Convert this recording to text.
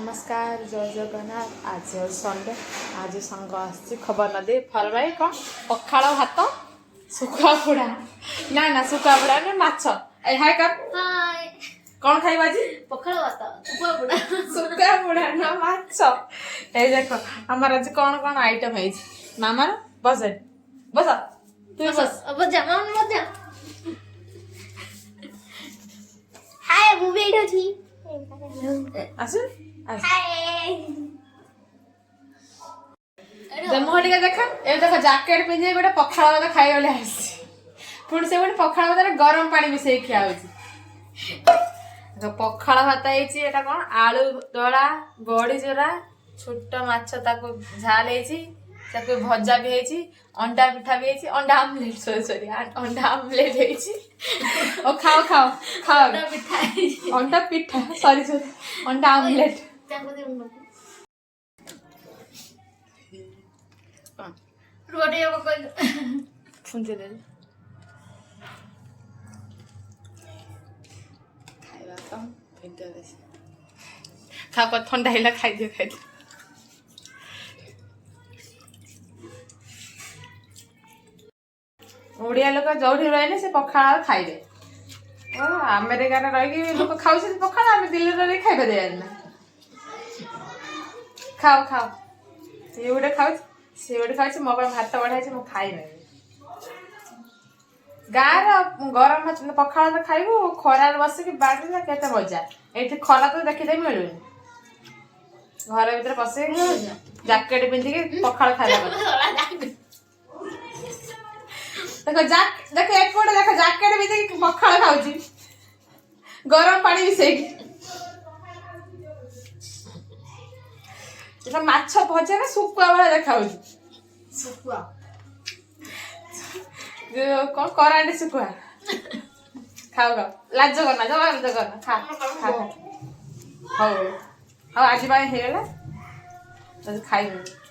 नमस्कार जय जगन्नाथ। आज संडे आज संग आसी खबर न दे फल भाई कौन पखाड़ भात सुखा पुड़ा ना सुखा पुड़ा ना माछ ए हाय कर हाय कौन खाइबा जी पखाड़ भात सुखा पुड़ा ना माछ ए देखो हमर आज कौन कौन आइटम है मामा बस बस तू बस अब जा मामा मत जा हाय वो बैठो छी आसु हाय जमहटिका देखा ए देखो जैकेट पिंधे गोटे पखाड़ भात खाई वाले आसी पुणी से गोटे पखाड़ भात गरम पानी मिसई खिया होची पखाड़ भात ହେଇଛି एटा कोन आलू दळा बड़ी जोरा छोट माछ ताको झाल ହେଇଛି ताको भजा भी ହେଇଛି अंडा पिठा भी ହେଇଛି अंडा आमलेट सॉरी अंडा आमलेट ହେଇଛି ओ खाओ खाओ खाओ अंडा पिठा अंडा पिठा सॉरी अंडा आमलेट ताको दे रोटी को कोई फुंजे दे खाइबा तो भिडियो दे खा को ठंडा हिला खाइ दियो ओडिया लोक जोठी रहले से पखाड़ खाइबे ओ अमेरिका रे रही लोक खाउ से पखाड़ हम दिल्ली रे खाइबे दे ना खाओ खाओ से उडे खाउ से उडे खाउ मो पर भात बढ़ाइ छै मो खाइ नै गार गरम भात पखाड़ तो खाइबो खरा बस के बाड़ी ना केते मजा एठी खरा तो देखि दे मिलु घर भीतर पसे जैकेट पिंधि के पखाड़ खाइबा देखो देखो एक पटे देखो जैकेट भी पखाड़ खाऊची गरम पानी भी सेक देखो माछ भजा ना सुकुआ वाला देखाउची सुकुआ जो कौन करांडे सुकुआ खाओ खाओ लाज करना खा खा हाउ आज बाय हेला तो खाइबे